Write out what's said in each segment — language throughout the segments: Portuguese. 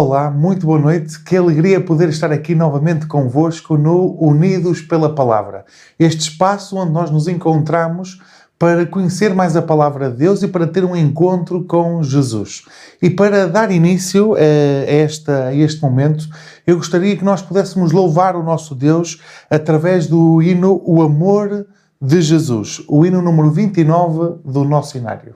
Olá, muito boa noite. Que alegria poder estar aqui novamente convosco no Unidos pela Palavra. Este espaço onde nós nos encontramos para conhecer mais a Palavra de Deus e para ter um encontro com Jesus. E para dar início a este momento, eu gostaria que nós pudéssemos louvar o nosso Deus através do hino O Amor de Jesus, o hino número 29 do nosso inário.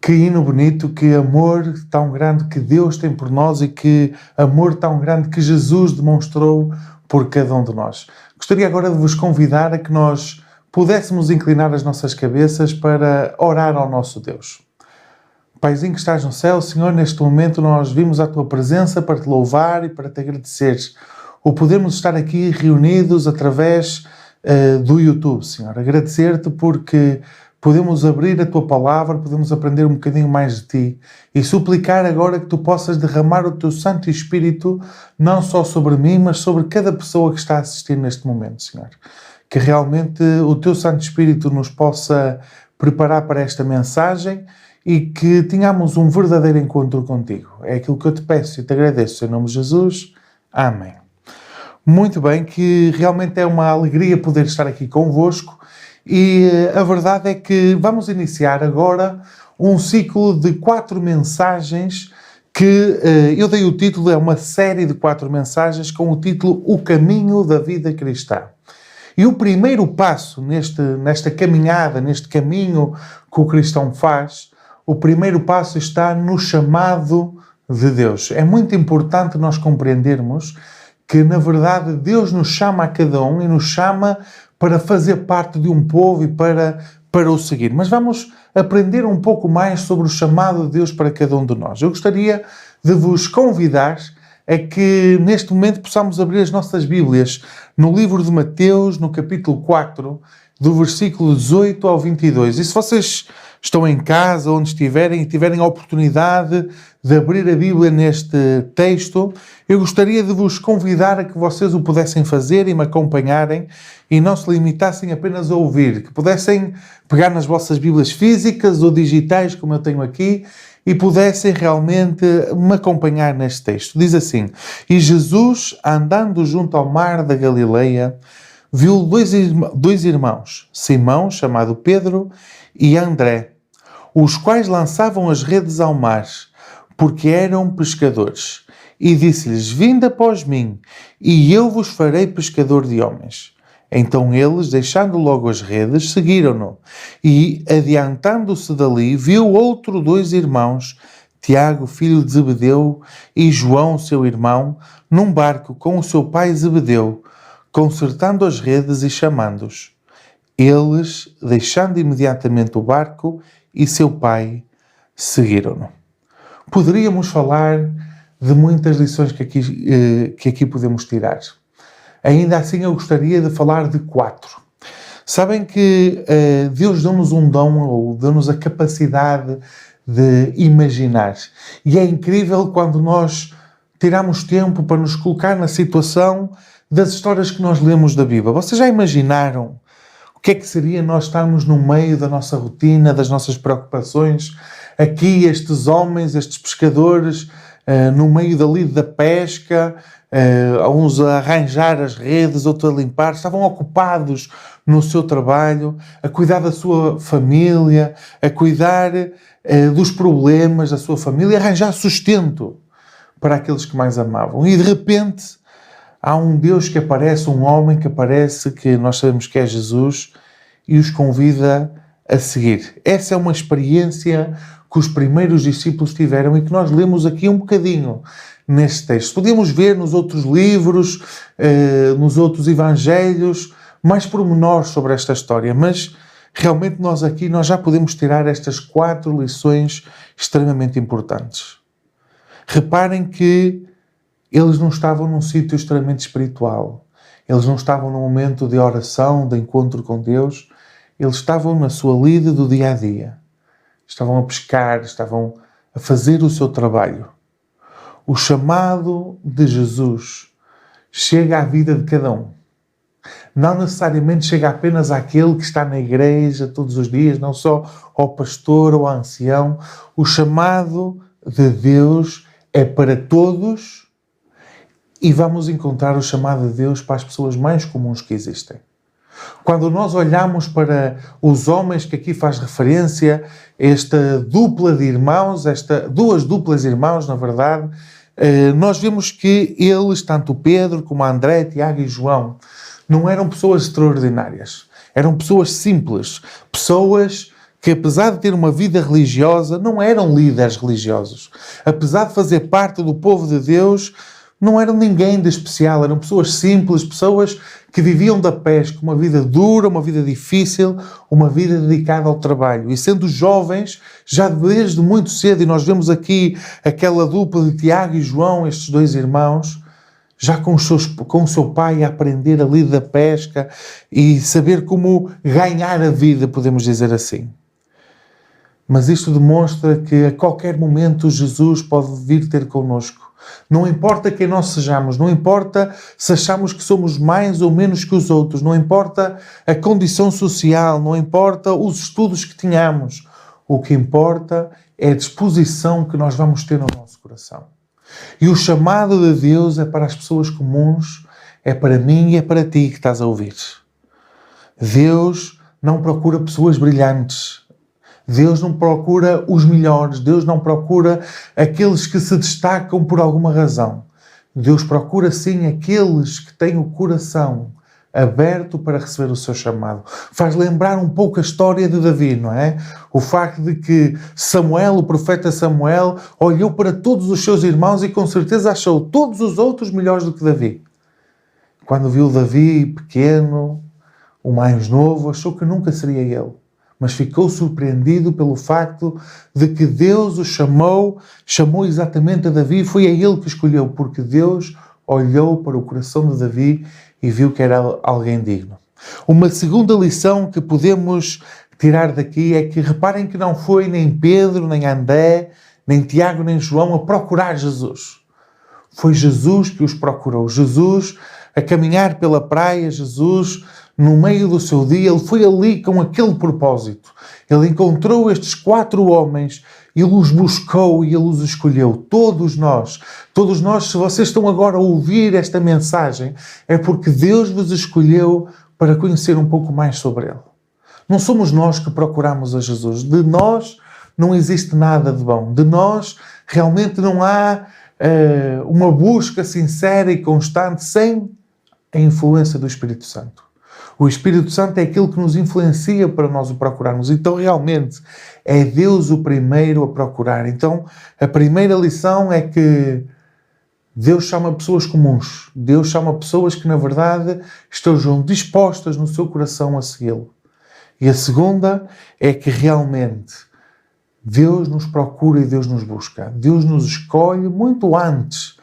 Que hino bonito, que amor tão grande que Deus tem por nós e que amor tão grande que Jesus demonstrou por cada um de nós. Gostaria agora de vos convidar a que nós pudéssemos inclinar as nossas cabeças para orar ao nosso Deus. Paizinho que estás no céu, Senhor, neste momento nós vimos a Tua presença para Te louvar e para Te agradecer. O podermos estar aqui reunidos através do YouTube, Senhor. Agradecer-te porque podemos abrir a Tua Palavra, podemos aprender um bocadinho mais de Ti e suplicar agora que Tu possas derramar o Teu Santo Espírito não só sobre mim, mas sobre cada pessoa que está a assistir neste momento, Senhor. Que realmente o Teu Santo Espírito nos possa preparar para esta mensagem e que tenhamos um verdadeiro encontro contigo. É aquilo que eu te peço e te agradeço. Em nome de Jesus. Amém. Muito bem, que realmente é uma alegria poder estar aqui convosco. E a verdade é que vamos iniciar agora um ciclo de 4 mensagens que eu dei o título, é uma série de 4 mensagens com o título O Caminho da Vida Cristã. E o primeiro passo nesta caminhada, neste caminho que o cristão faz, o primeiro passo está no chamado de Deus. É muito importante nós compreendermos que, na verdade, Deus nos chama a cada um e nos chama para fazer parte de um povo e para o seguir. Mas vamos aprender um pouco mais sobre o chamado de Deus para cada um de nós. Eu gostaria de vos convidar a que neste momento possamos abrir as nossas Bíblias no livro de Mateus, no capítulo 4, do versículo 18 ao 22. E se vocês estão em casa, onde estiverem, e tiverem a oportunidade de abrir a Bíblia neste texto, eu gostaria de vos convidar a que vocês o pudessem fazer e me acompanharem e não se limitassem apenas a ouvir, que pudessem pegar nas vossas Bíblias físicas ou digitais, como eu tenho aqui, e pudessem realmente me acompanhar neste texto. Diz assim: E Jesus, andando junto ao mar da Galileia, viu dois irmãos, Simão, chamado Pedro, e André, os quais lançavam as redes ao mar, porque eram pescadores. E disse-lhes: vinde após mim, e eu vos farei pescador de homens. Então eles, deixando logo as redes, seguiram-no. E, adiantando-se dali, viu outro 2 irmãos, Tiago, filho de Zebedeu, e João, seu irmão, num barco com o seu pai Zebedeu, consertando as redes e chamando-os. Eles, deixando imediatamente o barco e seu pai, seguiram-no. Poderíamos falar de muitas lições que aqui podemos tirar. Ainda assim, eu gostaria de falar de 4. Sabem que Deus deu-nos um dom, ou deu-nos a capacidade de imaginar. E é incrível quando nós tiramos tempo para nos colocar na situação das histórias que nós lemos da Bíblia. Vocês já imaginaram o que é que seria nós estarmos no meio da nossa rotina, das nossas preocupações? Aqui estes homens, estes pescadores, no meio dali da pesca, uns a arranjar as redes, outros a limpar, estavam ocupados no seu trabalho, a cuidar da sua família, a cuidar dos problemas da sua família, a arranjar sustento para aqueles que mais amavam. E de repente há um Deus que aparece, um homem que aparece, que nós sabemos que é Jesus, e os convida a seguir. Essa é uma experiência que os primeiros discípulos tiveram e que nós lemos aqui um bocadinho neste texto. Podíamos ver nos outros livros, nos outros evangelhos, mais pormenores sobre esta história, mas realmente nós já podemos tirar estas 4 lições extremamente importantes. Reparem que eles não estavam num sítio extremamente espiritual. Eles não estavam num momento de oração, de encontro com Deus. Eles estavam na sua lida do dia-a-dia. Estavam a pescar, estavam a fazer o seu trabalho. O chamado de Jesus chega à vida de cada um. Não necessariamente chega apenas àquele que está na igreja todos os dias, não só ao pastor ou ao ancião. O chamado de Deus é para todos e vamos encontrar o chamado de Deus para as pessoas mais comuns que existem. Quando nós olhamos para os homens que aqui faz referência, esta dupla de irmãos, duas duplas irmãos, na verdade, nós vemos que eles, tanto Pedro como André, Tiago e João, não eram pessoas extraordinárias. Eram pessoas simples. Pessoas que, apesar de ter uma vida religiosa, não eram líderes religiosos. Apesar de fazer parte do povo de Deus, não eram ninguém de especial. Eram pessoas simples, pessoas que viviam da pesca, uma vida dura, uma vida difícil, uma vida dedicada ao trabalho. E sendo jovens, já desde muito cedo, e nós vemos aqui aquela dupla de Tiago e João, estes 2 irmãos, já com o seu pai a aprender a lida da pesca e saber como ganhar a vida, podemos dizer assim. Mas isto demonstra que a qualquer momento Jesus pode vir ter connosco. Não importa quem nós sejamos, não importa se achamos que somos mais ou menos que os outros, não importa a condição social, não importa os estudos que tenhamos. O que importa é a disposição que nós vamos ter no nosso coração. E o chamado de Deus é para as pessoas comuns, é para mim e é para ti que estás a ouvir. Deus não procura pessoas brilhantes. Deus não procura os melhores. Deus não procura aqueles que se destacam por alguma razão. Deus procura sim aqueles que têm o coração aberto para receber o seu chamado. Faz lembrar um pouco a história de Davi, não é? O facto de que Samuel, o profeta Samuel, olhou para todos os seus irmãos e com certeza achou todos os outros melhores do que Davi. Quando viu Davi pequeno, o mais novo, achou que nunca seria ele. Mas ficou surpreendido pelo facto de que Deus o chamou exatamente a Davi, e foi a ele que escolheu, porque Deus olhou para o coração de Davi e viu que era alguém digno. Uma segunda lição que podemos tirar daqui é que reparem que não foi nem Pedro, nem André, nem Tiago, nem João a procurar Jesus. Foi Jesus que os procurou. Jesus a caminhar pela praia, Jesus no meio do seu dia, ele foi ali com aquele propósito. Ele encontrou estes 4 homens, ele os buscou e ele os escolheu. Todos nós, se vocês estão agora a ouvir esta mensagem, é porque Deus vos escolheu para conhecer um pouco mais sobre ele. Não somos nós que procuramos a Jesus. De nós não existe nada de bom. De nós, realmente não há uma busca sincera e constante sem a influência do Espírito Santo. O Espírito Santo é aquilo que nos influencia para nós o procurarmos. Então, realmente, é Deus o primeiro a procurar. Então, a primeira lição é que Deus chama pessoas comuns. Deus chama pessoas que, na verdade, estejam dispostas no seu coração a segui-lo. E a segunda é que, realmente, Deus nos procura e Deus nos busca. Deus nos escolhe muito antes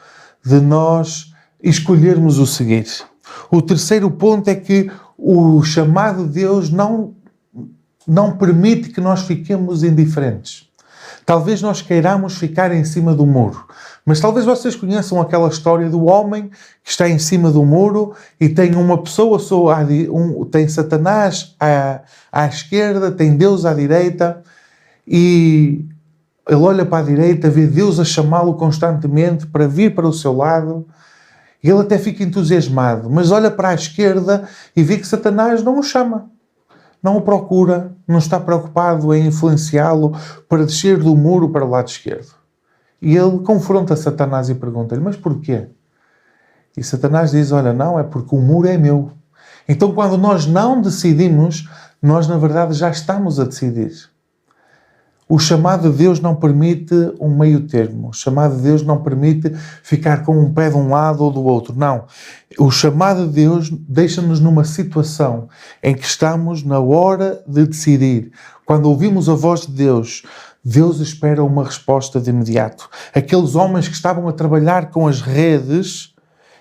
de nós escolhermos o seguir. O terceiro ponto é que o chamado de Deus não permite que nós fiquemos indiferentes. Talvez nós queiramos ficar em cima do muro, mas talvez vocês conheçam aquela história do homem que está em cima do muro e tem uma pessoa, tem Satanás à esquerda, tem Deus à direita, e ele olha para a direita, vê Deus a chamá-lo constantemente para vir para o seu lado, e ele até fica entusiasmado, mas olha para a esquerda e vê que Satanás não o chama, não o procura, não está preocupado em influenciá-lo para descer do muro para o lado esquerdo. E ele confronta Satanás e pergunta-lhe, mas porquê? E Satanás diz, olha, não, é porque o muro é meu. Então, quando nós não decidimos, nós, na verdade, já estamos a decidir. O chamado de Deus não permite um meio termo. O chamado de Deus não permite ficar com um pé de um lado ou do outro. Não. O chamado de Deus deixa-nos numa situação em que estamos na hora de decidir. Quando ouvimos a voz de Deus, Deus espera uma resposta de imediato. Aqueles homens que estavam a trabalhar com as redes,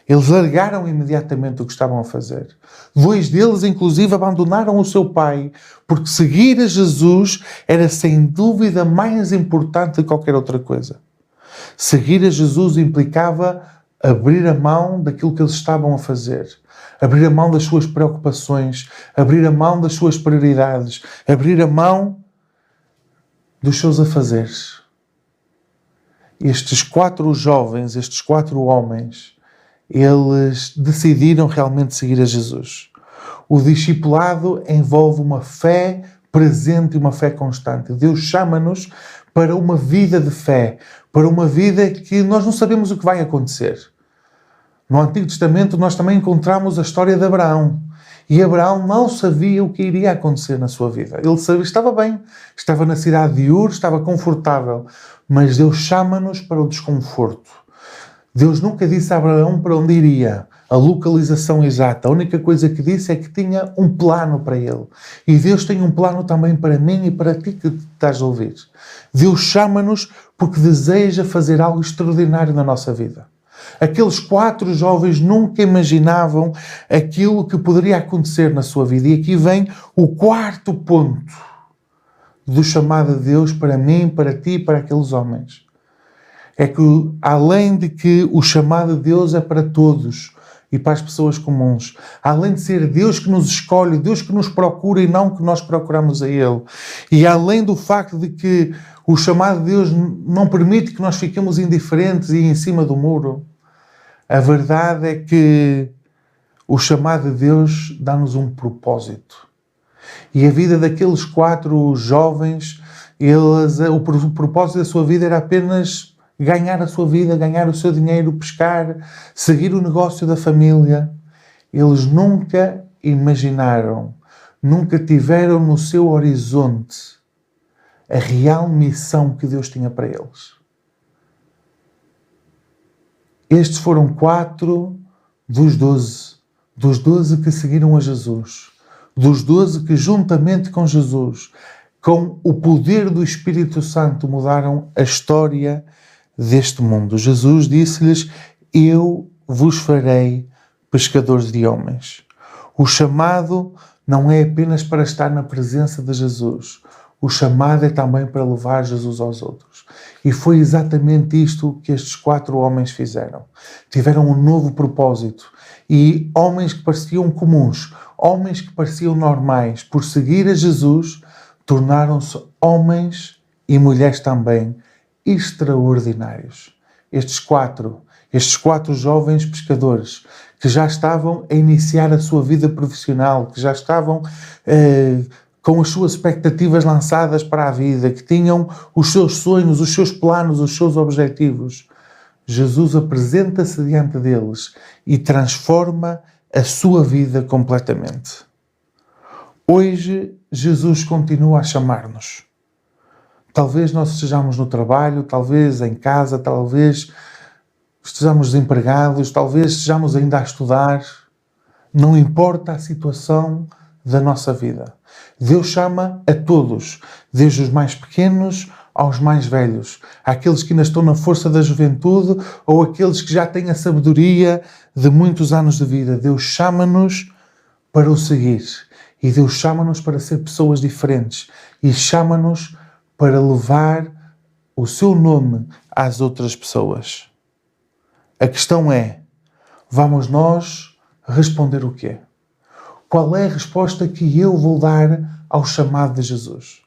eles largaram imediatamente o que estavam a fazer. 2 deles, inclusive, abandonaram o seu pai, porque seguir a Jesus era, sem dúvida, mais importante do que qualquer outra coisa. Seguir a Jesus implicava abrir a mão daquilo que eles estavam a fazer, abrir a mão das suas preocupações, abrir a mão das suas prioridades, abrir a mão dos seus afazeres. Estes 4 jovens, estes 4 homens, eles decidiram realmente seguir a Jesus. O discipulado envolve uma fé presente e uma fé constante. Deus chama-nos para uma vida de fé, para uma vida que nós não sabemos o que vai acontecer. No Antigo Testamento nós também encontramos a história de Abraão. E Abraão não sabia o que iria acontecer na sua vida. Ele sabia, estava bem, estava na cidade de Ur, estava confortável, mas Deus chama-nos para o desconforto. Deus nunca disse a Abraão para onde iria, a localização exata. A única coisa que disse é que tinha um plano para ele. E Deus tem um plano também para mim e para ti que estás a ouvir. Deus chama-nos porque deseja fazer algo extraordinário na nossa vida. Aqueles 4 jovens nunca imaginavam aquilo que poderia acontecer na sua vida. E aqui vem o 4º ponto do chamado de Deus para mim, para ti e para aqueles homens. É que, além de que o chamado de Deus é para todos e para as pessoas comuns, além de ser Deus que nos escolhe, Deus que nos procura e não que nós procuramos a Ele, e além do facto de que o chamado de Deus não permite que nós fiquemos indiferentes e em cima do muro, a verdade é que o chamado de Deus dá-nos um propósito. E a vida daqueles 4 jovens, o propósito da sua vida era apenas ganhar a sua vida, ganhar o seu dinheiro, pescar, seguir o negócio da família. Eles nunca imaginaram, nunca tiveram no seu horizonte a real missão que Deus tinha para eles. Estes foram 4 dos 12. Dos 12 que seguiram a Jesus. Dos 12 que, juntamente com Jesus, com o poder do Espírito Santo, mudaram a história deste mundo. Jesus disse-lhes, eu vos farei pescadores de homens. O chamado não é apenas para estar na presença de Jesus. O chamado é também para levar Jesus aos outros. E foi exatamente isto que estes 4 homens fizeram. Tiveram um novo propósito. E homens que pareciam comuns, homens que pareciam normais, por seguir a Jesus, tornaram-se homens e mulheres também extraordinários. Estes quatro jovens pescadores que já estavam a iniciar a sua vida profissional, que já estavam com as suas expectativas lançadas para a vida, que tinham os seus sonhos, os seus planos, os seus objetivos, Jesus apresenta-se diante deles e transforma a sua vida completamente. Hoje, Jesus continua a chamar-nos. Talvez nós estejamos no trabalho, talvez em casa, talvez estejamos desempregados, talvez estejamos ainda a estudar. Não importa a situação da nossa vida. Deus chama a todos, desde os mais pequenos aos mais velhos, àqueles que ainda estão na força da juventude ou aqueles que já têm a sabedoria de muitos anos de vida. Deus chama-nos para o seguir e Deus chama-nos para ser pessoas diferentes e chama-nos para levar o seu nome às outras pessoas. A questão é, vamos nós responder o quê? Qual é a resposta que eu vou dar ao chamado de Jesus?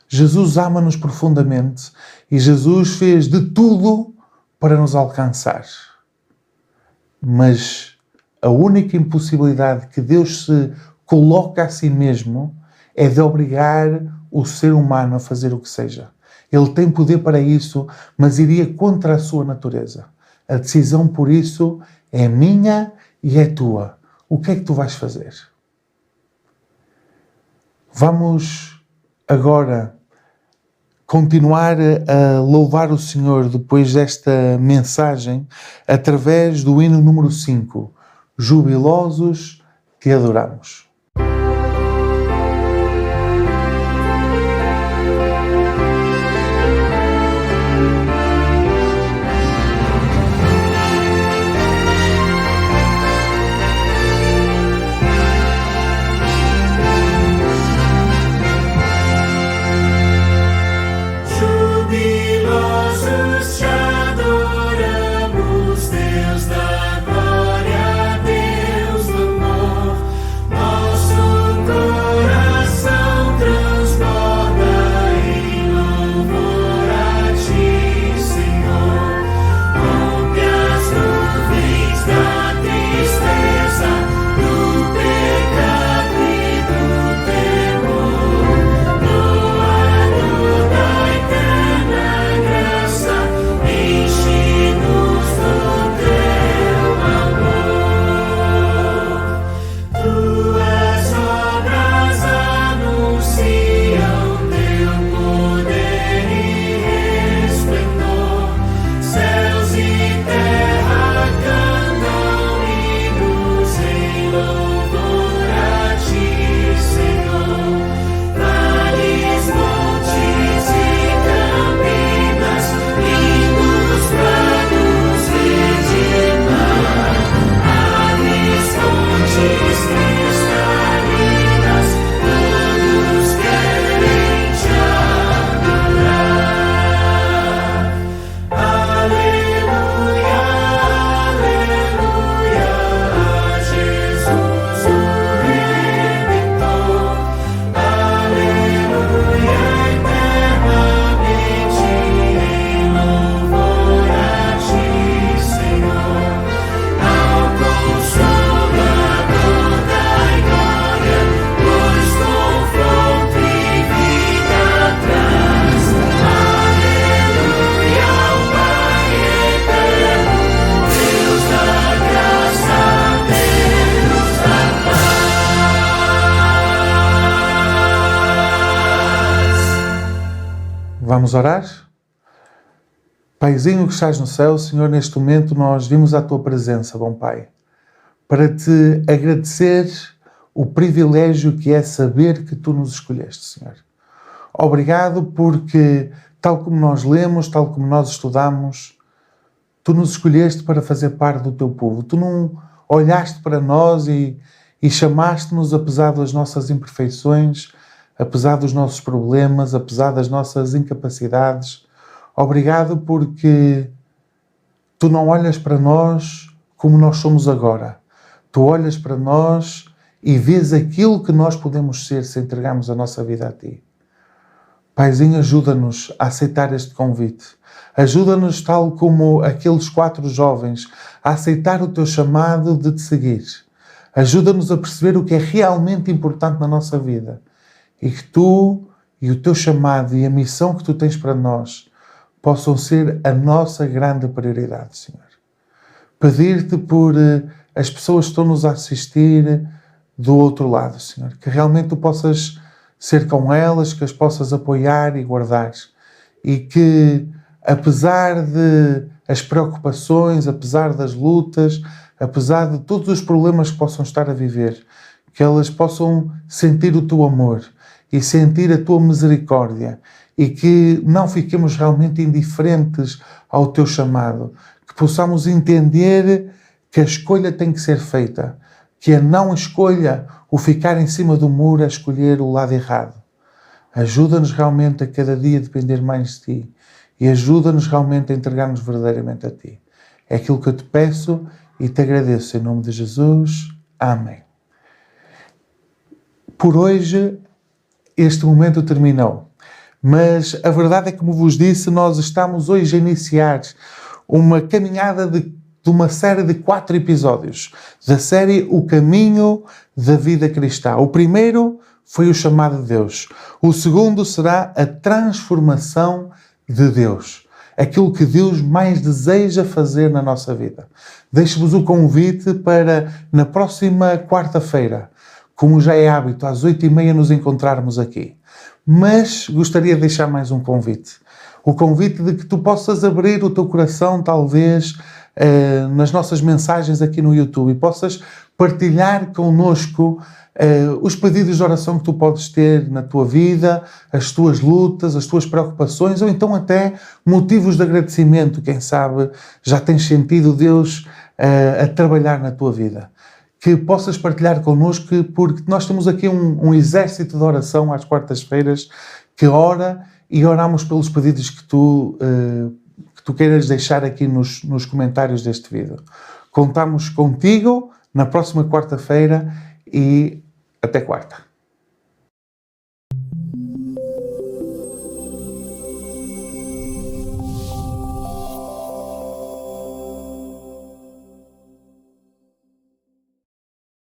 Jesus ama-nos profundamente e Jesus fez de tudo para nos alcançar. Mas a única impossibilidade que Deus se coloca a si mesmo é de obrigar o ser humano a fazer o que seja. Ele tem poder para isso, mas iria contra a sua natureza. A decisão, por isso, é minha e é tua. O que é que tu vais fazer? Vamos agora continuar a louvar o Senhor depois desta mensagem através do hino número 5. Jubilosos te adoramos. Vamos orar? Paizinho que estás no céu, Senhor, neste momento nós vimos a Tua presença, bom Pai, para Te agradecer o privilégio que é saber que Tu nos escolheste, Senhor. Obrigado porque, tal como nós lemos, tal como nós estudamos, Tu nos escolheste para fazer parte do Teu povo. Tu não olhaste para nós e chamaste-nos apesar das nossas imperfeições, apesar dos nossos problemas, apesar das nossas incapacidades. Obrigado porque Tu não olhas para nós como nós somos agora. Tu olhas para nós e vês aquilo que nós podemos ser se entregarmos a nossa vida a Ti. Paizinho, ajuda-nos a aceitar este convite. Ajuda-nos, tal como aqueles 4 jovens, a aceitar o Teu chamado de Te seguir. Ajuda-nos a perceber o que é realmente importante na nossa vida. e que tu e o teu chamado e a missão que tu tens para nós possam ser a nossa grande prioridade, Senhor. Pedir-te por as pessoas que estão-nos a assistir do outro lado, Senhor, que realmente tu possas ser com elas, que as possas apoiar e guardar, e que, apesar de as preocupações, apesar das lutas, apesar de todos os problemas que possam estar a viver, que elas possam sentir o teu amor e sentir a tua misericórdia, e que não fiquemos realmente indiferentes ao teu chamado, que possamos entender que a escolha tem que ser feita, que a não escolha o ficar em cima do muro, a escolher o lado errado. Ajuda-nos realmente a cada dia depender mais de ti e ajuda-nos realmente a entregar-nos verdadeiramente a ti. É aquilo que eu te peço e te agradeço em nome de Jesus. Amém. Por hoje, este momento terminou. Mas a verdade é que, como vos disse, nós estamos hoje a iniciar uma caminhada de uma série de 4 episódios da série O Caminho da Vida Cristã. O primeiro foi o chamado de Deus. O segundo será a transformação de Deus. Aquilo que Deus mais deseja fazer na nossa vida. Deixo-vos o convite para, na próxima quarta-feira, como já é hábito, às 8h30 nos encontrarmos aqui. Mas gostaria de deixar mais um convite. O convite de que tu possas abrir o teu coração, talvez, nas nossas mensagens aqui no YouTube, e possas partilhar connosco os pedidos de oração que tu podes ter na tua vida, as tuas lutas, as tuas preocupações, ou então até motivos de agradecimento. Quem sabe já tens sentido Deus a trabalhar na tua vida. Que possas partilhar connosco, porque nós temos aqui um exército de oração às quartas-feiras que ora e oramos pelos pedidos que tu queiras deixar aqui nos comentários deste vídeo. Contamos contigo na próxima quarta-feira e até quarta.